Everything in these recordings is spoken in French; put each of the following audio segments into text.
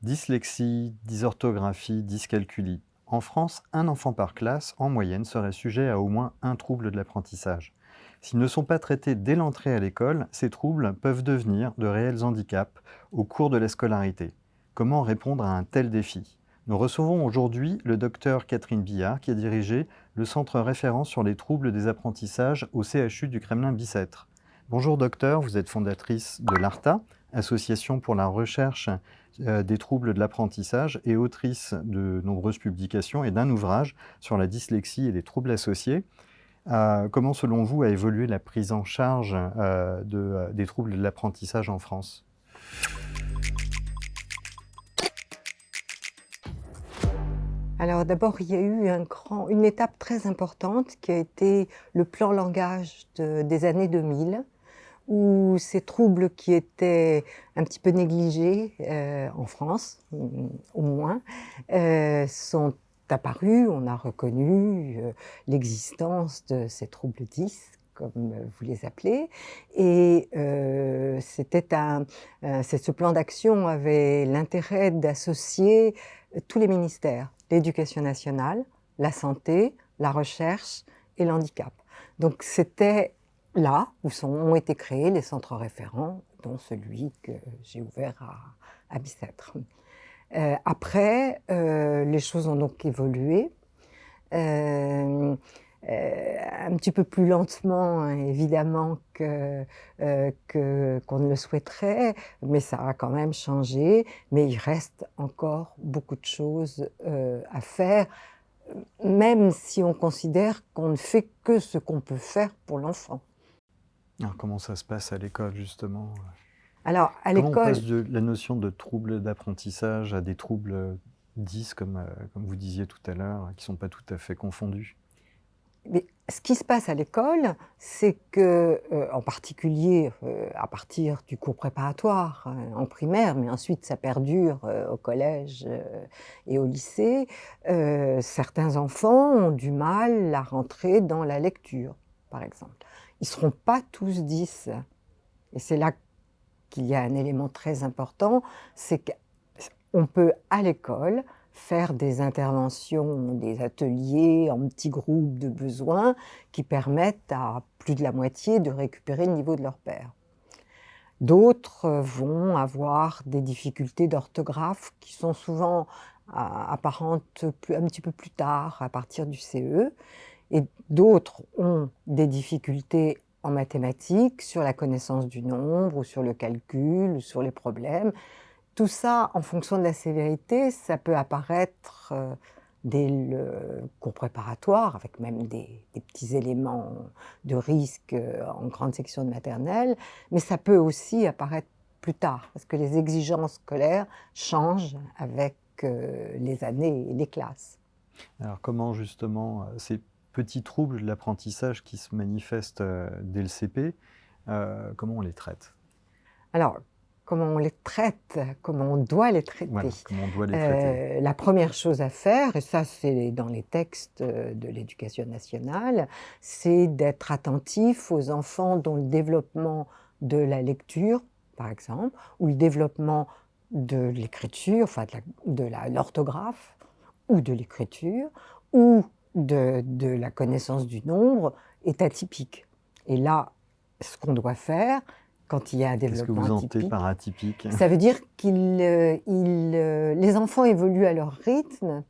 Dyslexie, dysorthographie, dyscalculie. En France, un enfant par classe, en moyenne, serait sujet à au moins un trouble de l'apprentissage. S'ils ne sont pas traités dès l'entrée à l'école, ces troubles peuvent devenir de réels handicaps au cours de la scolarité. Comment répondre à un tel défi? Nous recevons aujourd'hui le docteur Catherine Billard, qui a dirigé le centre référent sur les troubles des apprentissages au CHU du Kremlin-Bicêtre. Bonjour docteur, vous êtes fondatrice de l'ARTA, Association pour la recherche des troubles de l'apprentissage, et autrice de nombreuses publications et d'un ouvrage sur la dyslexie et les troubles associés. Comment, selon vous, a évolué la prise en charge des troubles de l'apprentissage en France? Alors d'abord, il y a eu une étape très importante qui a été le plan langage des années 2000, où ces troubles qui étaient un petit peu négligés en France, au moins, sont apparus. On a reconnu l'existence de ces troubles 10, comme vous les appelez, et ce plan d'action avait l'intérêt d'associer tous les ministères, l'éducation nationale, la santé, la recherche et l'handicap. Donc c'était là où ont été créés les centres référents, dont celui que j'ai ouvert à Bicêtre. Après, les choses ont donc évolué, un petit peu plus lentement, hein, évidemment, qu'on ne le souhaiterait, mais ça a quand même changé. Mais il reste encore beaucoup de choses à faire, même si on considère qu'on ne fait que ce qu'on peut faire pour l'enfant. Alors, comment ça se passe à l'école, justement? Alors, à Comment on passe l'école, de la notion de troubles d'apprentissage à des troubles 10, comme vous disiez tout à l'heure, qui ne sont pas tout à fait confondus? mais ce qui se passe à l'école, c'est que, en particulier, à partir du cours préparatoire, en primaire, mais ensuite ça perdure, au collège, et au lycée, certains enfants ont du mal à rentrer dans la lecture, par exemple. Ils ne seront pas tous 10, et c'est là qu'il y a un élément très important, c'est qu'on peut, à l'école, faire des interventions, des ateliers en petits groupes de besoins qui permettent à plus de la moitié de récupérer le niveau de leur père. D'autres vont avoir des difficultés d'orthographe qui sont souvent apparentes un petit peu plus tard, à partir du CE, et d'autres ont des difficultés en mathématiques, sur la connaissance du nombre, ou sur le calcul, ou sur les problèmes. Tout ça, en fonction de la sévérité, ça peut apparaître dès le cours préparatoire, avec même des petits éléments de risque en grande section de maternelle, mais ça peut aussi apparaître plus tard, parce que les exigences scolaires changent avec les années et les classes. Alors, comment, justement, ces petits troubles de l'apprentissage qui se manifestent dès le CP, comment on les traite? Alors, comment on les traite, comment on doit les traiter. Voilà, comment on doit les traiter? La première chose à faire, et ça c'est dans les textes de l'éducation nationale, c'est d'être attentif aux enfants dont le développement de la lecture, par exemple, ou le développement de l'écriture, enfin l'orthographe, ou de l'écriture, ou de la connaissance du nombre, est atypique. Et là, ce qu'on doit faire, quand il y a un Qu'est-ce que développement vous entendez atypique, par atypique? ça veut dire les enfants évoluent à leur rythme,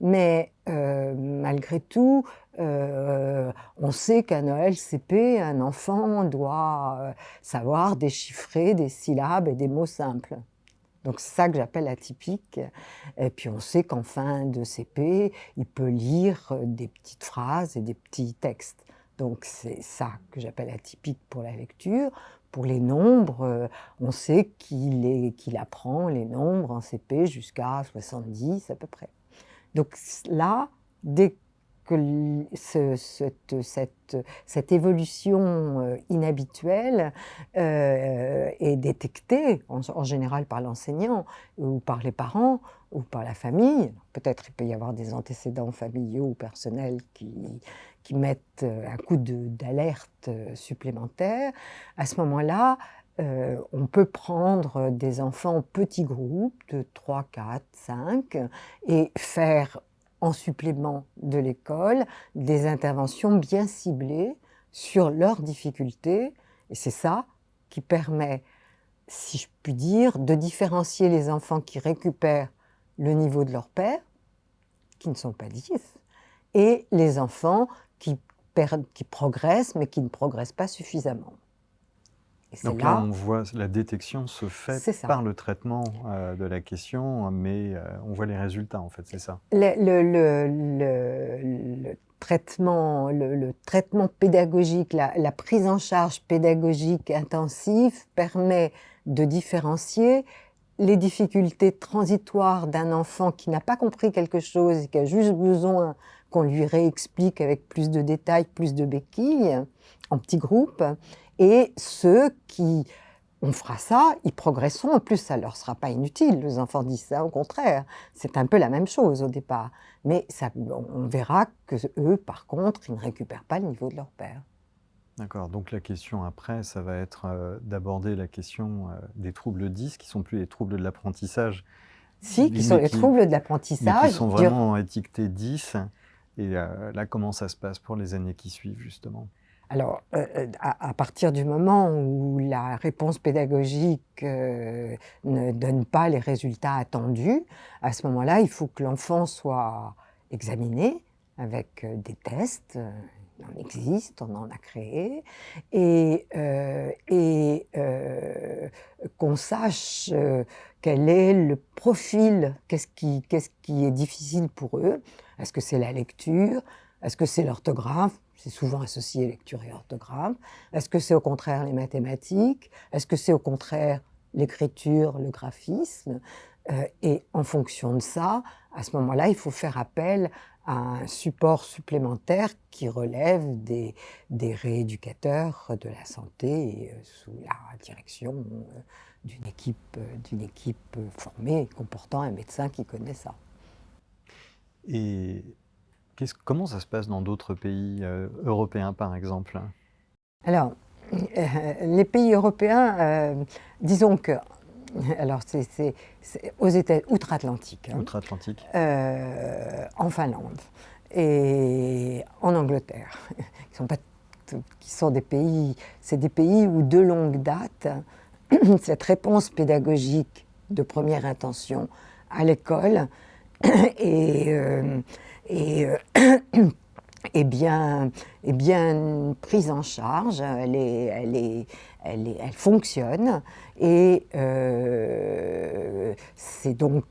mais malgré tout, on sait qu'à Noël CP, un enfant doit savoir déchiffrer des syllabes et des mots simples. Donc c'est ça que j'appelle atypique. Et puis on sait qu'en fin de CP, il peut lire des petites phrases et des petits textes. Donc c'est ça que j'appelle atypique pour la lecture. Pour les nombres, on sait qu'il apprend les nombres en CP jusqu'à 70 à peu près. Donc là, dès que cette évolution inhabituelle est détectée, en général par l'enseignant, ou par les parents, ou par la famille, peut-être il peut y avoir des antécédents familiaux ou personnels qui mettent un coup d'alerte supplémentaire, à ce moment-là, on peut prendre des enfants en petits groupes de 3, 4, 5 et faire en supplément de l'école des interventions bien ciblées sur leurs difficultés. Et c'est ça qui permet, si je puis dire, de différencier les enfants qui récupèrent le niveau de leur père, qui ne sont pas 10, et les enfants qui progressent, mais qui ne progressent pas suffisamment. Et c'est Donc là, là, on voit la détection se fait c'est ça. par le traitement de la question, mais on voit les résultats, en fait, c'est ça. Le traitement pédagogique, la prise en charge pédagogique intensive permet de différencier les difficultés transitoires d'un enfant qui n'a pas compris quelque chose et qui a juste besoin qu'on lui réexplique avec plus de détails, plus de béquilles, en petits groupes, et ceux qui, on fera ça, ils progresseront, en plus ça leur sera pas inutile, les enfants disent ça, au contraire, c'est un peu la même chose au départ, mais ça, on verra que eux, par contre, ils ne récupèrent pas le niveau de leur père. D'accord, donc la question après, ça va être d'aborder la question des troubles 10, qui sont plus les troubles de l'apprentissage, Si, qui mais sont les troubles de mais l'apprentissage. qui sont vraiment étiquetés 10. Et là, comment ça se passe pour les années qui suivent, justement? Alors, à partir du moment où la réponse pédagogique ne donne pas les résultats attendus, à ce moment-là, il faut que l'enfant soit examiné avec des tests. Il en existe, on en a créé, et qu'on sache quel est le profil, qu'est-ce qui est difficile pour eux. Est-ce que c'est la lecture? Est-ce que c'est l'orthographe? C'est souvent associé lecture et orthographe. Est-ce que c'est au contraire les mathématiques? Est-ce que c'est au contraire l'écriture, le graphisme? Et en fonction de ça, à ce moment-là, il faut faire appel à un support supplémentaire qui relève des rééducateurs de la santé sous la direction d'une équipe formée comportant un médecin qui connaît ça. Et comment ça se passe dans d'autres pays européens, par exemple? Alors, les pays européens, disons que, alors c'est aux États outre-Atlantique, hein, Outre-Atlantique? en Finlande et en Angleterre, qui sont des pays, c'est des pays où de longue date, cette réponse pédagogique de première intention à l'école est bien prise en charge, elle fonctionne, et c'est donc,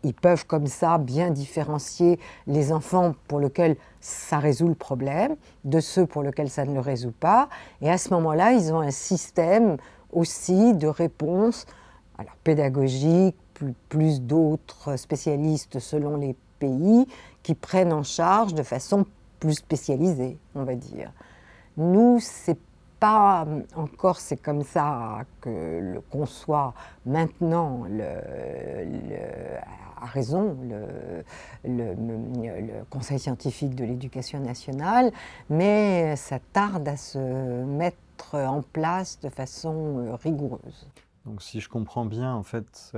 ils peuvent comme ça bien différencier les enfants pour lesquels ça résout le problème de ceux pour lesquels ça ne le résout pas, et à ce moment-là, ils ont un système aussi de réponse, alors pédagogique, plus d'autres spécialistes selon les pays, qui prennent en charge de façon plus spécialisée, on va dire. Nous, c'est pas encore, c'est comme ça que le conçoit maintenant à raison le Conseil scientifique de l'éducation nationale, mais ça tarde à se mettre en place de façon rigoureuse. Donc si je comprends bien, en fait,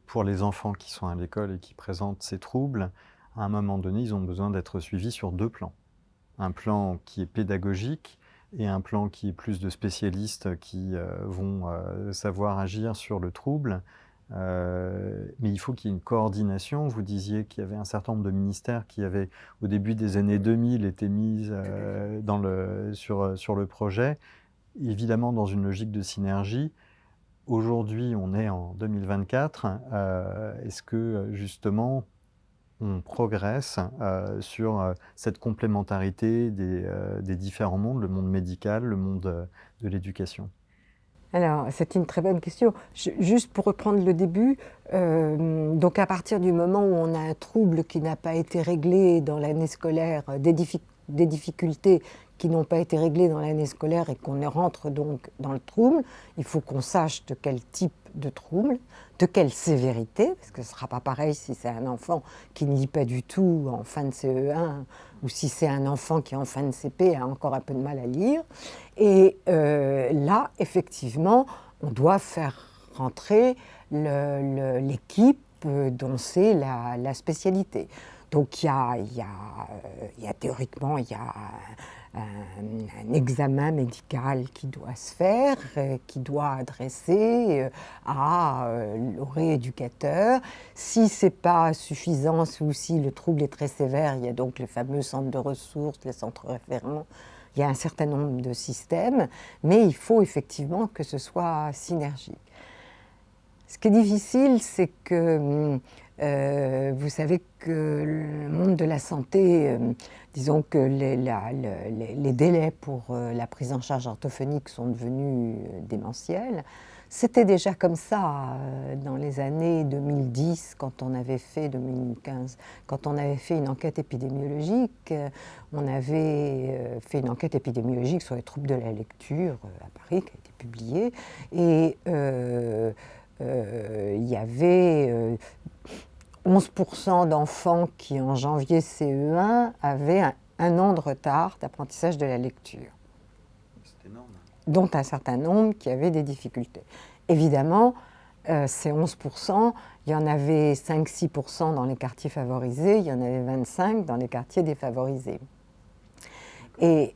pour les enfants qui sont à l'école et qui présentent ces troubles, à un moment donné, ils ont besoin d'être suivis sur 2 plans. Un plan qui est pédagogique et un plan qui est plus de spécialistes qui vont savoir agir sur le trouble. Mais il faut qu'il y ait une coordination. Vous disiez qu'il y avait un certain nombre de ministères qui avaient, au début des années 2000, été mis sur le projet, évidemment dans une logique de synergie. Aujourd'hui, on est en 2024. Est-ce que justement, on progresse sur cette complémentarité des différents mondes, le monde médical, le monde de l'éducation? Alors, c'est une très bonne question. Juste pour reprendre le début, donc à partir du moment où on a un trouble qui n'a pas été réglé dans l'année scolaire, des difficultés qui n'ont pas été réglées dans l'année scolaire et qu'on rentre donc dans le trouble, il faut qu'on sache de quel type de trouble. de quelle sévérité, parce que ce ne sera pas pareil si c'est un enfant qui ne lit pas du tout en fin de CE1 ou si c'est un enfant qui en fin de CP a encore un peu de mal à lire. Et là, effectivement, on doit faire rentrer l'équipe dont c'est la spécialité. Donc théoriquement, il y a un examen médical qui doit se faire, qui doit adresser au rééducateur. Si ce n'est pas suffisant ou si le trouble est très sévère, il y a donc les fameux centres de ressources, les centres référents. Il y a un certain nombre de systèmes, mais il faut effectivement que ce soit synergique. Ce qui est difficile, c'est que vous savez que le monde de la santé, disons que les délais pour la prise en charge orthophonique sont devenus démentiels. C'était déjà comme ça dans les années 2010, quand on avait fait, 2015, quand on avait fait une enquête épidémiologique. On avait fait une enquête épidémiologique sur les troubles de la lecture à Paris, qui a été publiée. Et il y avait 11% d'enfants qui, en janvier CE1, avaient un an de retard d'apprentissage de la lecture. C'est énorme. Dont un certain nombre qui avaient des difficultés. Évidemment, ces 11%, il y en avait 5-6% dans les quartiers favorisés, il y en avait 25% dans les quartiers défavorisés. Et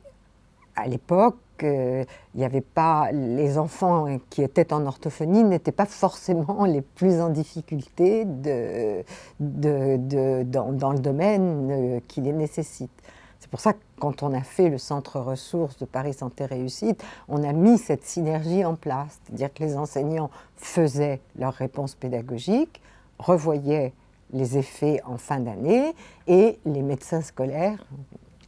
à l'époque, il n'y avait pas, les enfants qui étaient en orthophonie n'étaient pas forcément les plus en difficulté dans le domaine qui les nécessite. C'est pour ça que quand on a fait le centre ressources de Paris Santé Réussite, on a mis cette synergie en place, c'est-à-dire que les enseignants faisaient leurs réponses pédagogiques, revoyaient les effets en fin d'année et les médecins scolaires,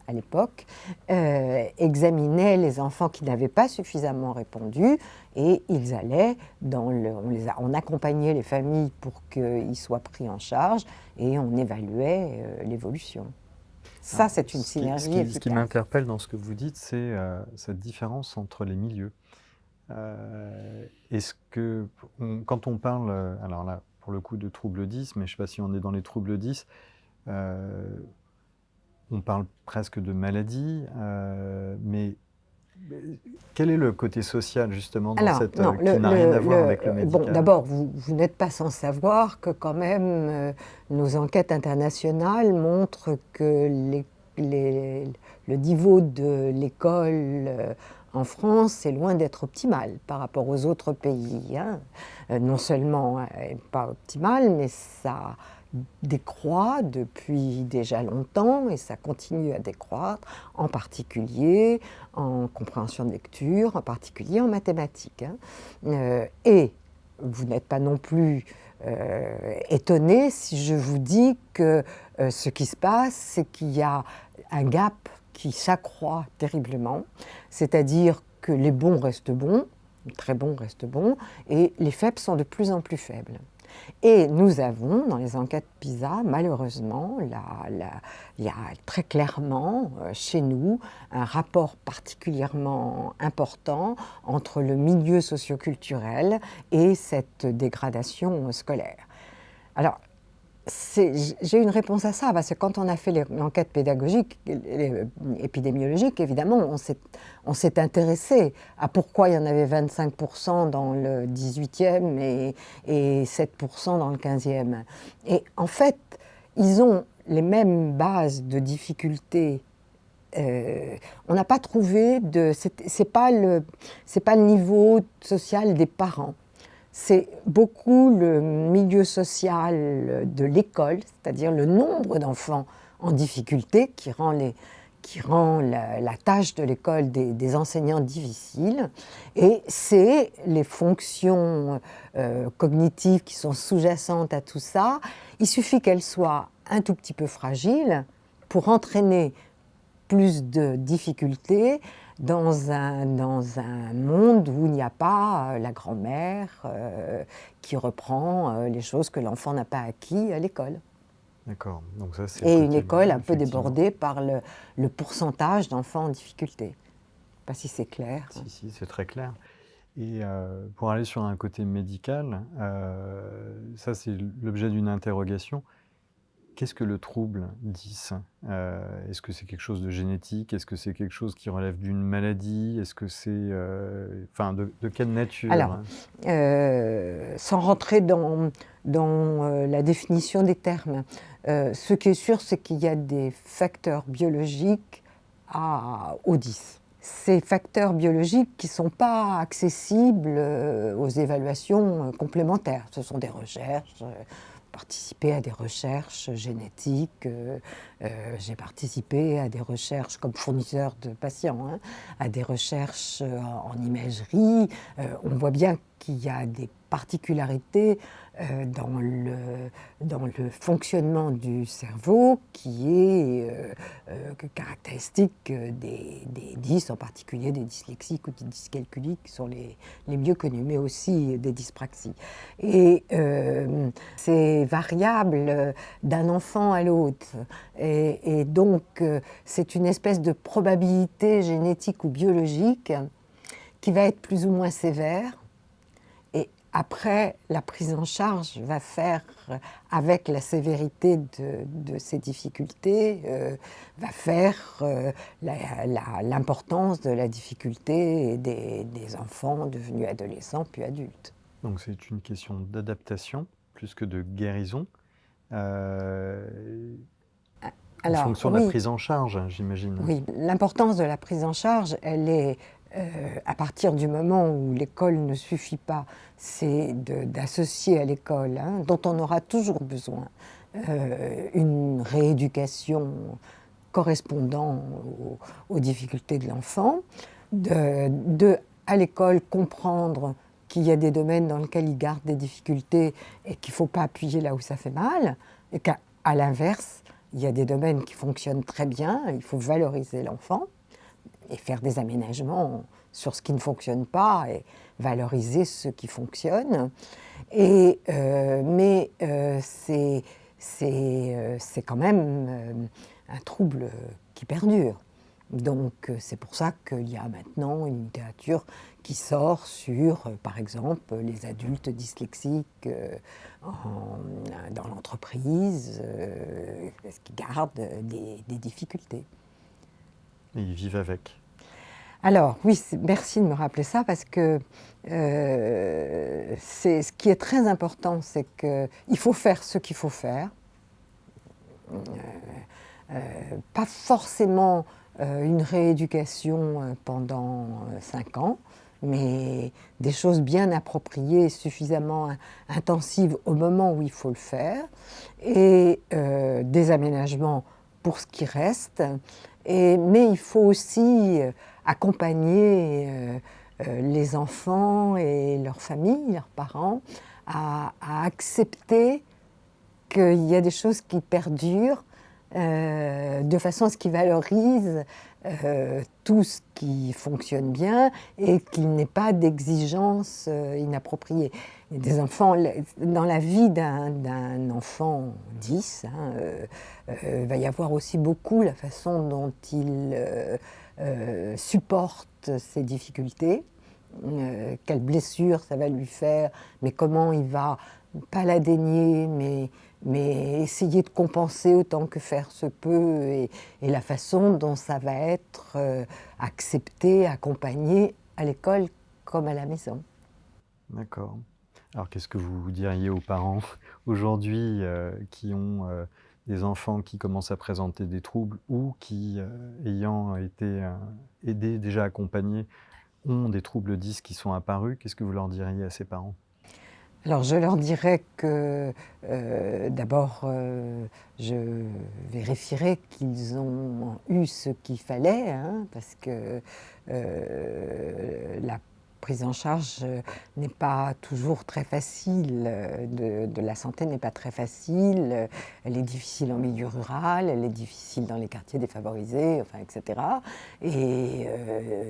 à l'époque, examinaient les enfants qui n'avaient pas suffisamment répondu et ils allaient on accompagnait les familles pour qu'ils soient pris en charge et on évaluait l'évolution. Ça, c'est une synergie efficace. Ce qui m'interpelle dans ce que vous dites, c'est cette différence entre les milieux. Est-ce que, quand on parle, alors là, pour le coup, de troubles 10, mais je ne sais pas si on est dans les troubles 10, on parle presque de maladie, mais quel est le côté social, justement, dans qui n'a rien à voir avec le médical? Bon, d'abord, vous n'êtes pas sans savoir que quand même, nos enquêtes internationales montrent que le niveau de l'école en France est loin d'être optimal par rapport aux autres pays. Hein. Non seulement pas optimal, mais ça décroît depuis déjà longtemps et ça continue à décroître, en particulier en compréhension de lecture, en particulier en mathématiques. Hein. Et vous n'êtes pas non plus étonné si je vous dis que ce qui se passe, c'est qu'il y a un gap qui s'accroît terriblement, c'est-à-dire que les bons restent bons, les très bons restent bons, et les faibles sont de plus en plus faibles. Et nous avons, dans les enquêtes PISA, malheureusement, il y a très clairement chez nous un rapport particulièrement important entre le milieu socioculturel et cette dégradation scolaire. Alors, j'ai une réponse à ça, parce que quand on a fait l'enquête pédagogique, épidémiologique, évidemment, on s'est intéressé à pourquoi il y en avait 25% dans le 18e et 7% dans le 15e. Et en fait, ils ont les mêmes bases de difficultés. On n'a pas trouvé c'est pas le niveau social des parents. C'est beaucoup le milieu social de l'école, c'est-à-dire le nombre d'enfants en difficulté qui rend la tâche de l'école des enseignants difficile. Et c'est les fonctions cognitives qui sont sous-jacentes à tout ça. Il suffit qu'elles soient un tout petit peu fragiles pour entraîner plus de difficultés dans un monde où il n'y a pas la grand-mère qui reprend les choses que l'enfant n'a pas acquis à l'école. D'accord. Donc ça, c'est et une école un peu débordée par le pourcentage d'enfants en difficulté. Je ne sais pas si c'est clair. Si, c'est très clair. Et pour aller sur un côté médical, ça c'est l'objet d'une interrogation. Qu'est-ce que le trouble 10? Est-ce que c'est quelque chose de génétique? Est-ce que c'est quelque chose qui relève d'une maladie? Est-ce que c'est, enfin, de quelle nature, Alors, hein? sans rentrer dans la définition des termes, ce qui est sûr, c'est qu'il y a des facteurs biologiques au 10. Ces facteurs biologiques qui ne sont pas accessibles aux évaluations complémentaires. Ce sont des recherches, participé à des recherches génétiques, j'ai participé à des recherches comme fournisseur de patients, hein, à des recherches en imagerie. On voit bien qu'il y a des particularités dans le fonctionnement du cerveau qui est caractéristique des 10, en particulier des dyslexiques ou des dyscalculiques qui sont les mieux connus, mais aussi des dyspraxies. Et c'est variable d'un enfant à l'autre. Et donc, c'est une espèce de probabilité génétique ou biologique qui va être plus ou moins sévère. Et après, la prise en charge va faire, avec la sévérité de ces difficultés, va faire l'importance de la difficulté des enfants devenus adolescents puis adultes. Donc c'est une question d'adaptation plus que de guérison. En Alors, fonction de la oui, prise en charge, j'imagine. oui, l'importance de la prise en charge, elle est à partir du moment où l'école ne suffit pas, c'est d'associer à l'école, hein, dont on aura toujours besoin, une rééducation correspondant aux difficultés de l'enfant, à l'école comprendre qu'il y a des domaines dans lesquels il garde des difficultés et qu'il ne faut pas appuyer là où ça fait mal, et qu'à l'inverse, il y a des domaines qui fonctionnent très bien, il faut valoriser l'enfant et faire des aménagements sur ce qui ne fonctionne pas et valoriser ce qui fonctionne. Mais c'est quand même un trouble qui perdure. Donc c'est pour ça qu'il y a maintenant une littérature qui sort sur, par exemple, les adultes dyslexiques dans l'entreprise, qui gardent des difficultés. Et ils vivent avec. Alors oui, merci de me rappeler ça parce que ce qui est très important, c'est qu'il faut faire ce qu'il faut faire. Pas forcément une rééducation pendant 5 ans, mais des choses bien appropriées, suffisamment intensives au moment où il faut le faire, et des aménagements pour ce qui reste. Mais il faut aussi accompagner les enfants et leurs familles, leurs parents, à accepter qu'il y a des choses qui perdurent, de façon à ce qu'ils valorisent tout ce qui fonctionne bien et qu'il n'y ait pas d'exigences inappropriées. Et des enfants, dans la vie d'un enfant 10, va y avoir aussi beaucoup la façon dont il supporte ses difficultés, quelle blessure ça va lui faire, mais comment il va, pas la dénier, mais essayer de compenser autant que faire se peut, et la façon dont ça va être accepté, accompagné à l'école comme à la maison. D'accord. Alors qu'est-ce que vous diriez aux parents aujourd'hui qui ont des enfants qui commencent à présenter des troubles ou qui, ayant été aidés, déjà accompagnés, ont des troubles 10 qui sont apparus? Qu'est-ce que vous leur diriez à ces parents? Alors je leur dirais que d'abord je vérifierai qu'ils ont eu ce qu'il fallait, hein, parce que la prise en charge n'est pas toujours très facile, de la santé n'est pas très facile, elle est difficile en milieu rural, elle est difficile dans les quartiers défavorisés, enfin, etc. Et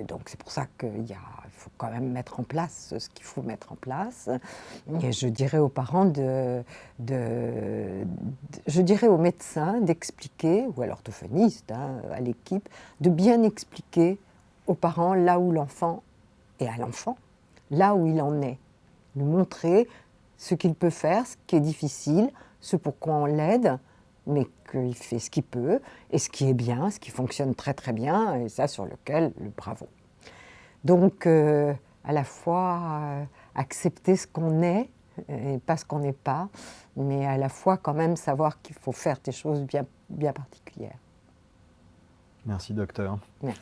donc c'est pour ça qu'il faut quand même mettre en place ce qu'il faut mettre en place. Et je dirais aux parents je dirais aux médecins d'expliquer, ou à l'orthophoniste, hein, à l'équipe, de bien expliquer aux parents là où l'enfant et à l'enfant, là où il en est, lui montrer ce qu'il peut faire, ce qui est difficile, ce pourquoi on l'aide, mais qu'il fait ce qu'il peut, et ce qui est bien, ce qui fonctionne très très bien, et ça sur lequel, le bravo. Donc, à la fois accepter ce qu'on est, et pas ce qu'on n'est pas, mais à la fois quand même savoir qu'il faut faire des choses bien, bien particulières. Merci docteur. Merci.